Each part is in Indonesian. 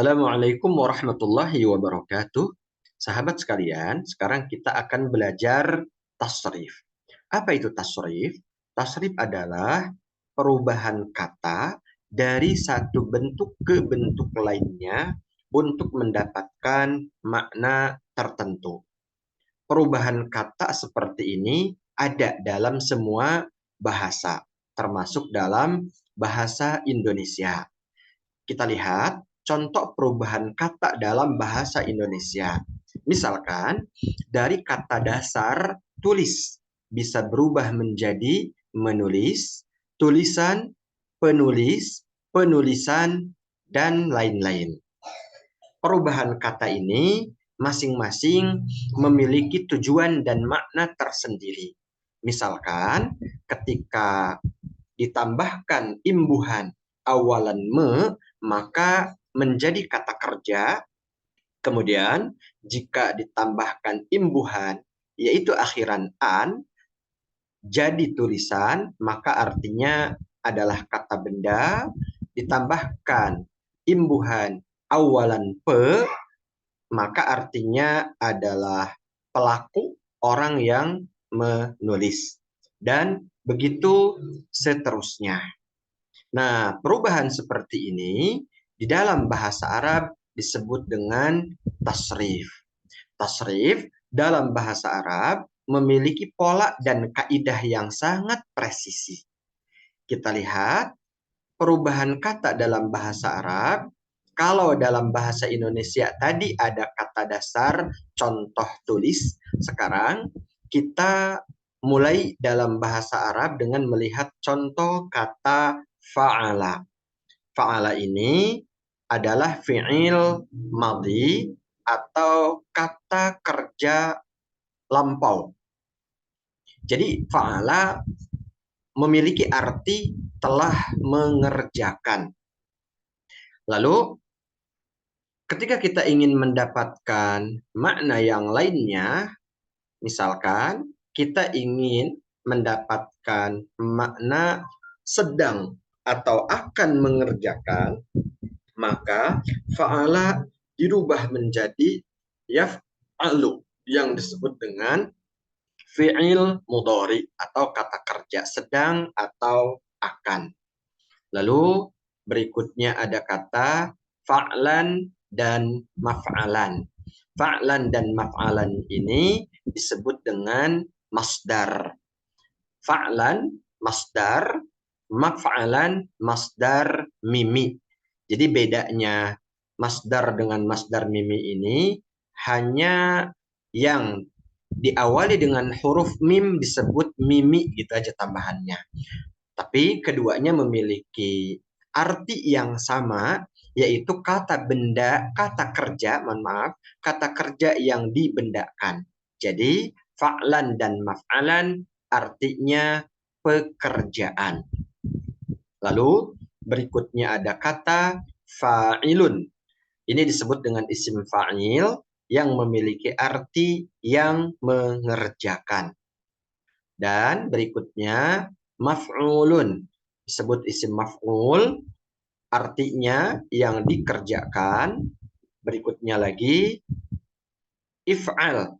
Assalamualaikum warahmatullahi wabarakatuh. Sahabat sekalian, sekarang kita akan belajar tasrif. Apa itu tasrif? Tasrif adalah perubahan kata dari satu bentuk ke bentuk lainnya untuk mendapatkan makna tertentu. Perubahan kata seperti ini ada dalam semua bahasa, termasuk dalam bahasa Indonesia. Kita lihat contoh perubahan kata dalam bahasa Indonesia. Misalkan dari kata dasar tulis bisa berubah menjadi menulis, tulisan, penulis, penulisan, dan lain-lain. Perubahan kata ini masing-masing memiliki tujuan dan makna tersendiri. Misalkan ketika ditambahkan imbuhan awalan maka menjadi kata kerja. Kemudian jika ditambahkan imbuhan yaitu akhiran an jadi tulisan, maka artinya adalah kata benda. Ditambahkan imbuhan awalan maka artinya adalah pelaku, orang yang menulis. Dan begitu seterusnya. Nah, perubahan seperti ini di dalam bahasa Arab disebut dengan tasrif. Tasrif dalam bahasa Arab memiliki pola dan kaidah yang sangat presisi. Kita lihat perubahan kata dalam bahasa Arab. Kalau dalam bahasa Indonesia tadi ada kata dasar contoh tulis, sekarang kita mulai dalam bahasa Arab dengan melihat contoh kata fa'ala. Fa'ala ini adalah fi'il madhi atau kata kerja lampau. Jadi fa'ala memiliki arti telah mengerjakan. Lalu ketika kita ingin mendapatkan makna yang lainnya, misalkan kita ingin mendapatkan makna sedang atau akan mengerjakan, maka fa'ala dirubah menjadi yaf'alu yang disebut dengan fi'il mudhari atau kata kerja sedang atau akan. Lalu berikutnya ada kata fa'lan dan maf'alan. Fa'lan dan maf'alan ini disebut dengan masdar. Fa'lan masdar, maf'alan masdar mimi. Jadi bedanya masdar dengan masdar mimi ini hanya yang diawali dengan huruf mim disebut mimi gitu aja tambahannya. Tapi keduanya memiliki arti yang sama, yaitu kata benda, kata kerja, kata kerja yang dibendakan. Jadi fa'lan dan maf'alan artinya pekerjaan. Lalu berikutnya ada kata fa'ilun. Ini disebut dengan isim fa'il yang memiliki arti yang mengerjakan. Dan berikutnya maf'ulun. Disebut isim maf'ul, artinya yang dikerjakan. Berikutnya lagi if'al.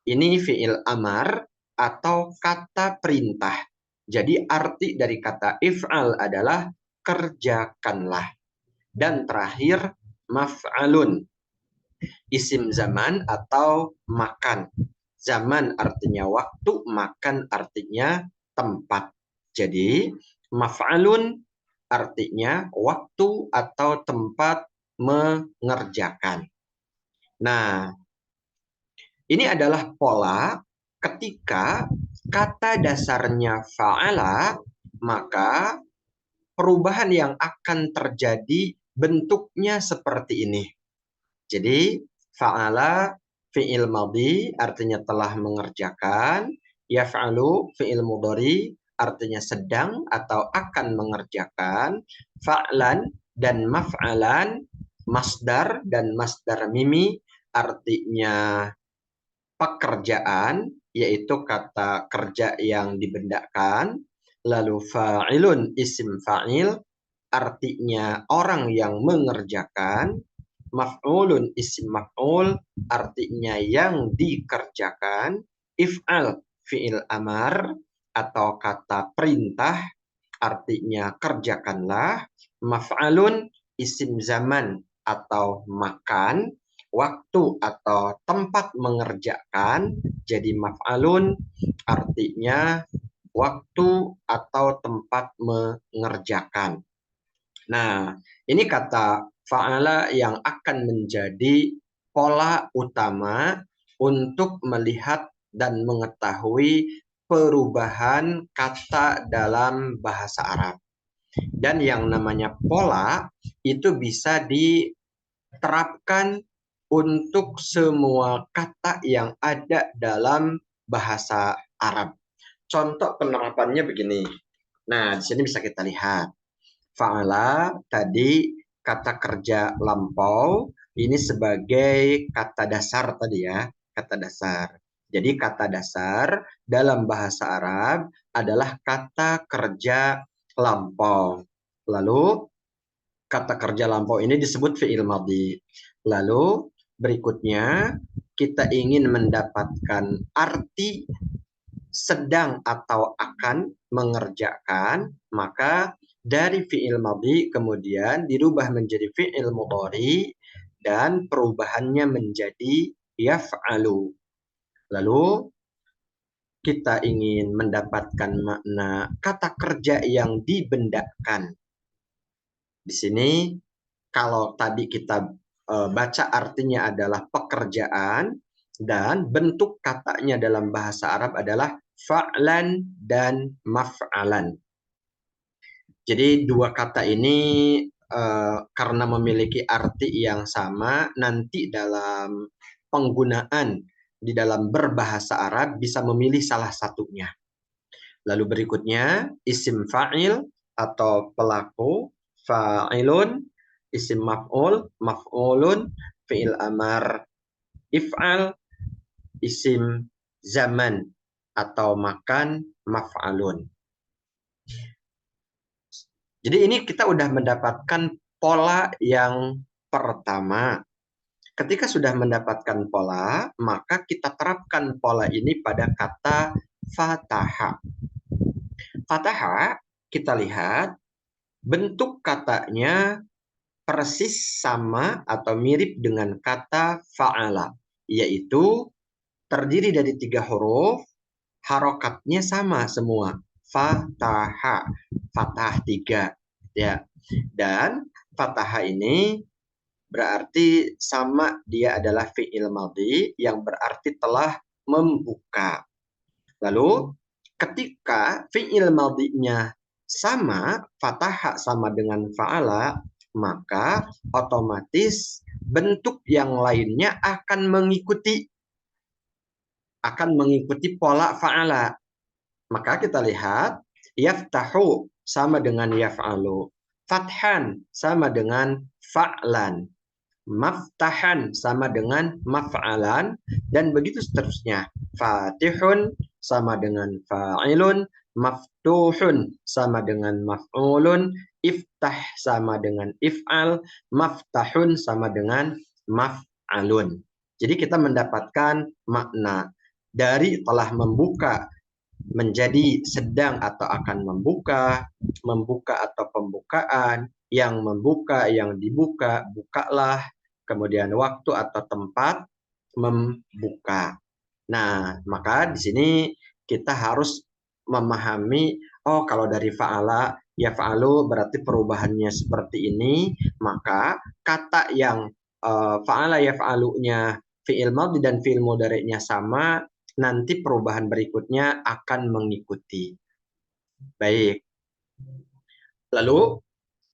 Ini fi'il amar atau kata perintah. Jadi arti dari kata if'al adalah kerjakanlah. Dan terakhir maf'alun. Isim zaman atau makan. Zaman artinya waktu, makan artinya tempat. Jadi maf'alun artinya waktu atau tempat mengerjakan. Nah, ini adalah pola ketika kata dasarnya fa'ala, maka perubahan yang akan terjadi bentuknya seperti ini. Jadi fa'ala fi'il madhi artinya telah mengerjakan, yaf'alu fi'il mudhari artinya sedang atau akan mengerjakan, fa'lan dan maf'alan masdar dan masdar mimi artinya pekerjaan, yaitu kata kerja yang dibendakan. Lalu fa'ilun isim fa'il artinya orang yang mengerjakan. Maf'ulun isim maf'ul artinya yang dikerjakan. If'al fi'il amar atau kata perintah artinya kerjakanlah. Maf'alun isim zaman atau makan. Waktu atau tempat mengerjakan. Jadi maf'alun artinya waktu atau tempat mengerjakan. Nah, ini kata fa'ala yang akan menjadi pola utama untuk melihat dan mengetahui perubahan kata dalam bahasa Arab. Dan yang namanya pola itu bisa diterapkan untuk semua kata yang ada dalam bahasa Arab. Contoh penerapannya begini. Nah, di sini bisa kita lihat. Fa'ala tadi kata kerja lampau ini sebagai kata dasar tadi ya, kata dasar. Jadi kata dasar dalam bahasa Arab adalah kata kerja lampau. Lalu kata kerja lampau ini disebut fi'il madhi. Lalu berikutnya kita ingin mendapatkan arti sedang atau akan mengerjakan, maka dari fi'il madhi kemudian dirubah menjadi fi'il mudhari dan perubahannya menjadi yaf'alu. Lalu kita ingin mendapatkan makna kata kerja yang dibendakan. Di sini kalau tadi kita baca artinya adalah pekerjaan dan bentuk katanya dalam bahasa Arab adalah fa'lan dan maf'alan. Jadi dua kata ini karena memiliki arti yang sama, nanti dalam penggunaan di dalam berbahasa Arab bisa memilih salah satunya. Lalu berikutnya isim fa'il atau pelaku, fa'ilun, isim maf'ul, maf'ulun, fi'il amar, if'al, isim zaman atau makan, maf'alun. Jadi ini kita udah mendapatkan pola yang pertama. Ketika sudah mendapatkan pola, maka kita terapkan pola ini pada kata fataha. Fataha, kita lihat bentuk katanya persis sama atau mirip dengan kata fa'ala, yaitu terdiri dari 3 huruf, harokatnya sama semua. Fataha, fathah 3. Ya. Dan fataha ini berarti sama dia adalah fi'il madhi yang berarti telah membuka. Lalu ketika fi'il madhinya sama, fataha sama dengan fa'ala, maka otomatis bentuk yang lainnya akan mengikuti pola fa'ala. Maka kita lihat yaftahu sama dengan yaf'alu, fathan sama dengan fa'lan, maftahan sama dengan maf'alan, dan begitu seterusnya. Fatihun sama dengan fa'ilun, maftuhun sama dengan maf'ulun, iftah sama dengan if'al, maftahun sama dengan maf'alun. Jadi kita mendapatkan makna dari telah membuka menjadi sedang atau akan membuka, membuka atau pembukaan, yang membuka, yang dibuka, bukalah, kemudian waktu atau tempat membuka. Nah, maka di sini kita harus memahami, oh kalau dari fa'ala, ya fa'alu berarti perubahannya seperti ini, maka kata yang fa'ala ya fa'alunya fi'il madhi dan fi'il mudhari'nya sama, nanti perubahan berikutnya akan mengikuti. Baik. Lalu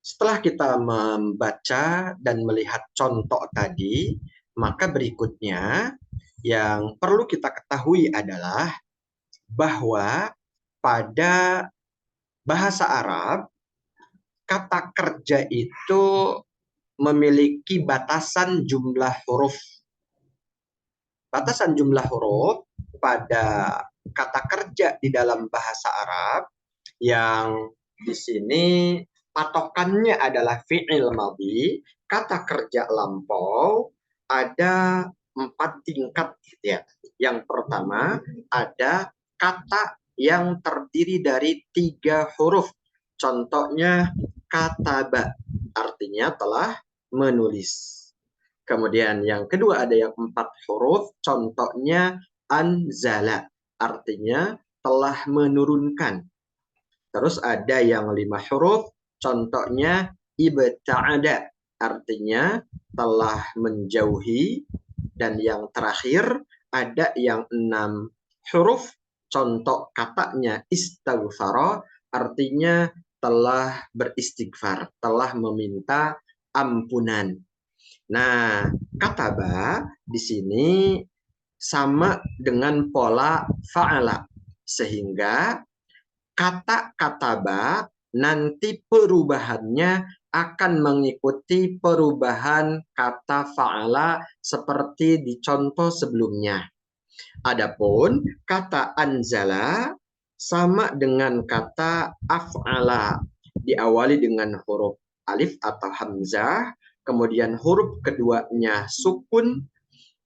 setelah kita membaca dan melihat contoh tadi, maka berikutnya yang perlu kita ketahui adalah bahwa pada bahasa Arab, kata kerja itu memiliki batasan jumlah huruf. Batasan jumlah huruf pada kata kerja di dalam bahasa Arab yang di sini patokannya adalah fi'il madhi, kata kerja lampau ada 4 tingkat gitu ya. Yang pertama ada kata yang terdiri dari 3 huruf. Contohnya kataba, artinya telah menulis. Kemudian yang kedua ada yang 4 huruf, contohnya anzala, artinya telah menurunkan. Terus ada yang 5 huruf, contohnya ibta'ada, artinya telah menjauhi. Dan yang terakhir ada yang 6 huruf, contoh katanya istaghfara, artinya telah beristighfar, telah meminta ampunan. Nah, kataba di sini sama dengan pola fa'ala, sehingga kata kataba nanti perubahannya akan mengikuti perubahan kata fa'ala seperti di contoh sebelumnya. Adapun kata anzala sama dengan kata af'ala, diawali dengan huruf alif atau hamzah, kemudian huruf keduanya sukun,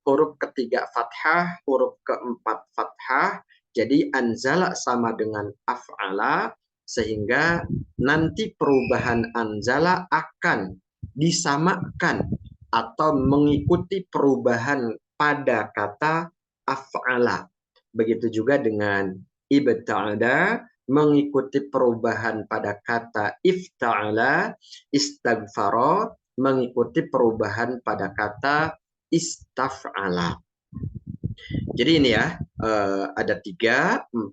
huruf ketiga fathah, huruf keempat fathah. Jadi anzala sama dengan af'ala, sehingga nanti perubahan anzala akan disamakan atau mengikuti perubahan pada kata af'ala. Begitu juga dengan ibta'ada mengikuti perubahan pada kata ifta'ala, istaghfara mengikuti perubahan pada kata istaf'ala. Jadi ini ya, ada 3, 4,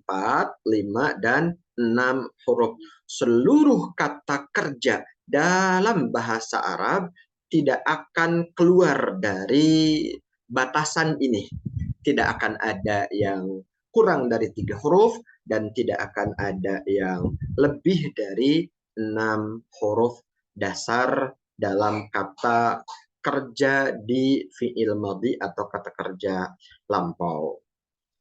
5, dan 6 huruf. Seluruh kata kerja dalam bahasa Arab tidak akan keluar dari batasan ini. Tidak akan ada yang kurang dari 3 huruf dan tidak akan ada yang lebih dari 6 huruf dasar dalam kata kerja di fi'il madhi atau kata kerja lampau.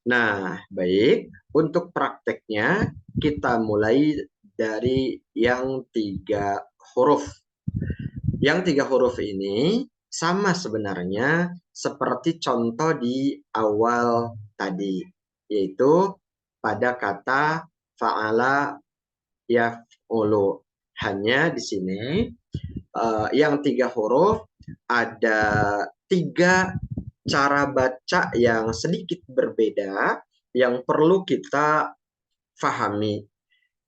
Nah, baik. Untuk prakteknya, kita mulai dari yang 3 huruf. Yang 3 huruf ini sama sebenarnya seperti contoh di awal tadi, yaitu pada kata fa'ala yaf'ulu. Hanya di sini yang 3 huruf ada 3 cara baca yang sedikit berbeda yang perlu kita fahami.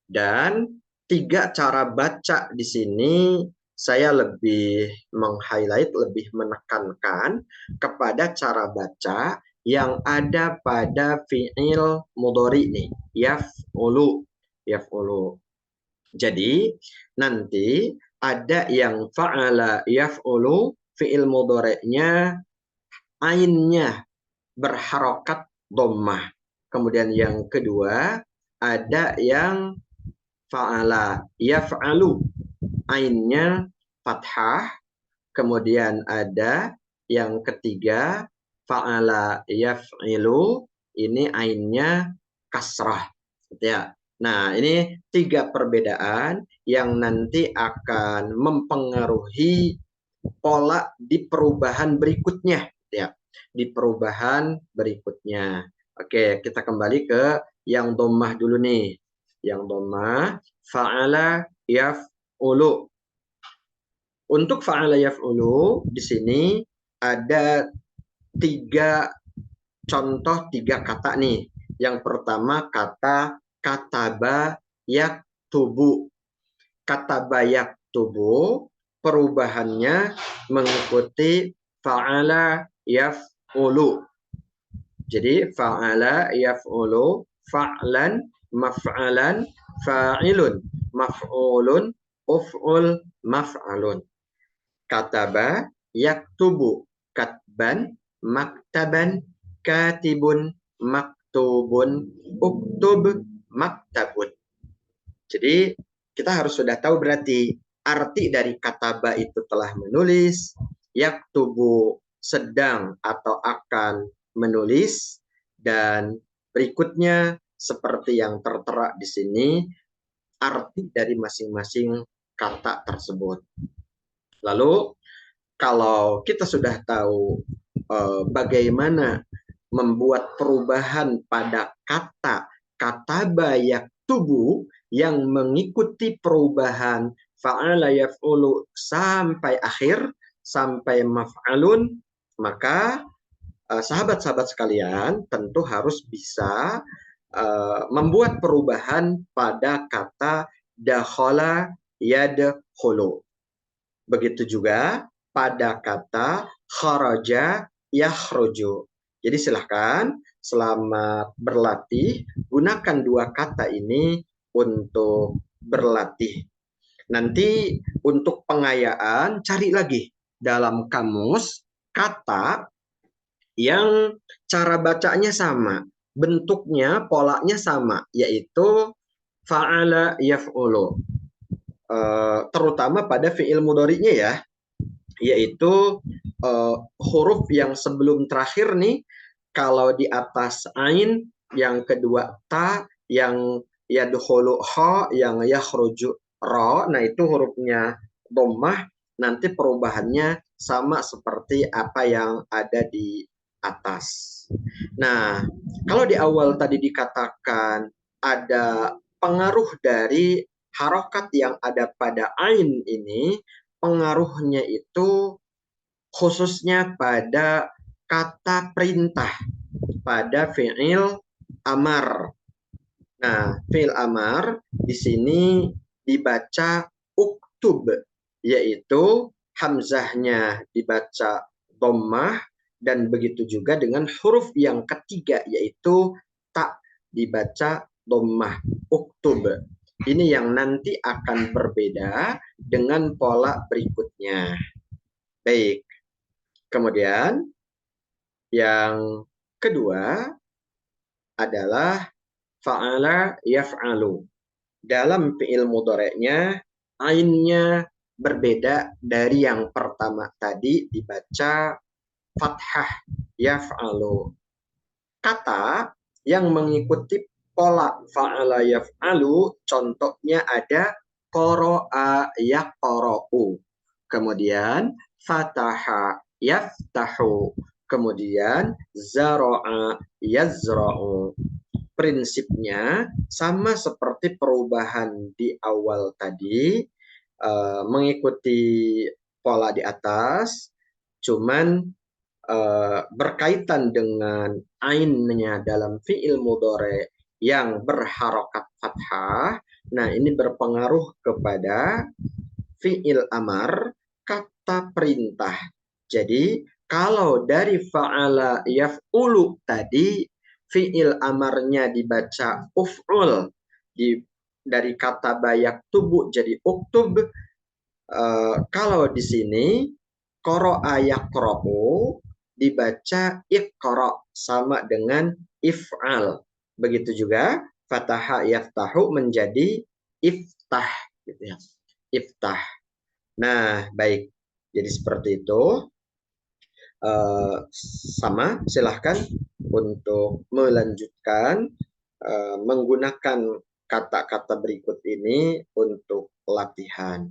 Dan 3 cara baca di sini saya lebih meng-highlight, lebih menekankan kepada cara baca yang ada pada fi'il mudhari nih, yaf'ulu, yaf'ulu. Jadi nanti ada yang fa'ala yaf'ulu, fi'il mudhari'nya ainnya berharokat dhammah. Kemudian yang kedua ada yang fa'ala yaf'alu, ainnya fathah. Kemudian ada yang ketiga fa'ala yaf'ilu, ini ainnya kasrah. Ya. Nah, ini 3 perbedaan yang nanti akan mempengaruhi pola di perubahan berikutnya, ya. Di perubahan berikutnya. Oke, kita kembali ke yang dhammah dulu nih. Yang dhammah fa'ala yaf'ulu. Untuk fa'ala yaf'ulu di sini ada 3 contoh, 3 kata nih. Yang pertama kata kataba yaktubu. Kataba yaktubu perubahannya mengikuti fa'ala yaf'ulu. Jadi fa'ala yaf'ulu, fa'lan, maf'alan, fa'ilun, maf'ulun, uf'ul, maf'alun. Kataba yaktubu, katban, maktaban, katibun, maktubun, uktub, maktabun. Jadi kita harus sudah tahu berarti arti dari kataba itu telah menulis, yaktubu sedang atau akan menulis, dan berikutnya seperti yang tertera di sini arti dari masing-masing kata tersebut. Lalu kalau kita sudah tahu bagaimana membuat perubahan pada kata bayak tubuh yang mengikuti perubahan fa'ala yaf'ulu sampai akhir, sampai maf'alun, maka sahabat-sahabat sekalian tentu harus bisa membuat perubahan pada kata dakhala yadkhulu. Begitu juga pada kata kharaja yakhruju. Jadi silahkan selama berlatih gunakan dua kata ini untuk berlatih. Nanti untuk pengayaan cari lagi dalam kamus kata yang cara bacanya sama, bentuknya, polanya sama, yaitu fa'ala yaf'ulu. Terutama pada fi'il mudhari'nya ya, yaitu huruf yang sebelum terakhir nih, kalau di atas ain, yang kedua ta, yang yadkhulu kha, yang yakhruju ra, nah itu hurufnya dhammah, nanti perubahannya sama seperti apa yang ada di atas. Nah, kalau di awal tadi dikatakan ada pengaruh dari harokat yang ada pada ain ini, pengaruhnya itu khususnya pada kata perintah, pada fi'il amar. Nah, fi'il amar di sini dibaca uktub, yaitu hamzahnya dibaca dhammah, dan begitu juga dengan huruf yang ketiga, yaitu tak, dibaca dhammah, uktub. Ini yang nanti akan berbeda dengan pola berikutnya. Baik, kemudian yang kedua adalah fa'ala yaf'alu. Dalam fi'il mudhari'nya ainnya berbeda dari yang pertama tadi dibaca fathah yaf'alu. Kata yang mengikuti pola fa'ala yaf'alu contohnya ada qara'a yaqra'u. Kemudian fataha yaftahu. Kemudian zara'a yazra'u. Prinsipnya sama seperti perubahan di awal tadi, mengikuti pola di atas, cuman berkaitan dengan ainnya dalam fi'il mudhari yang berharokat fathah. Nah, ini berpengaruh kepada fi'il amar, kata perintah. Jadi, kalau dari fa'ala yaf'ulu tadi, fi'il amarnya dibaca uf'ul, dari kata bayak tubuh jadi uktub. Kalau di sini qara'a yaqra'u dibaca iqra, sama dengan if'al. Begitu juga fataha yaftahu menjadi iftah gitu ya. Iftah. Nah, baik. Jadi seperti itu. Sama, silahkan untuk melanjutkan menggunakan kata-kata berikut ini untuk latihan.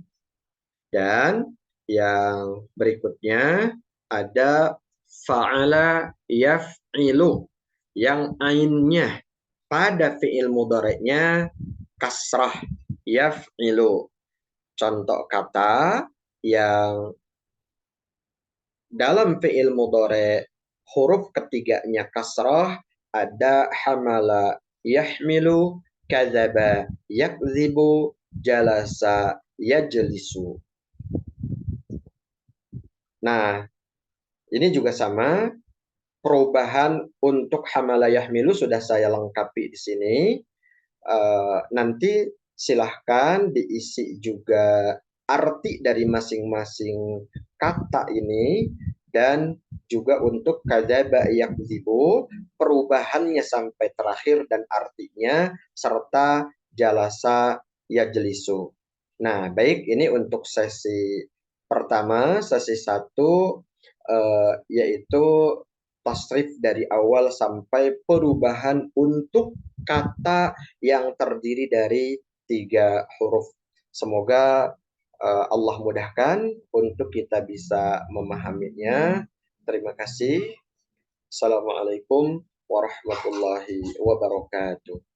Dan yang berikutnya ada fa'ala yaf'ilu, yang ainnya pada fi'il mudhari'nya kasrah, yaf'ilu. Contoh kata yang dalam fi'il mudhari' huruf ketiganya kasrah ada hamala yahmilu, kadzaba yakdzibu, jalasa yajlisu. Nah, ini juga sama, perubahan untuk hamala yahmilu sudah saya lengkapi di sini. Nanti silahkan diisi juga arti dari masing-masing kata ini, dan juga untuk kadzaba yakdzibu, perubahannya sampai terakhir dan artinya, serta jalasa yajlisu. Nah, baik, ini untuk sesi pertama, sesi 1, yaitu tasrif dari awal sampai perubahan untuk kata yang terdiri dari 3 huruf. Semoga Allah mudahkan untuk kita bisa memahaminya. Terima kasih. Assalamualaikum warahmatullahi wabarakatuh.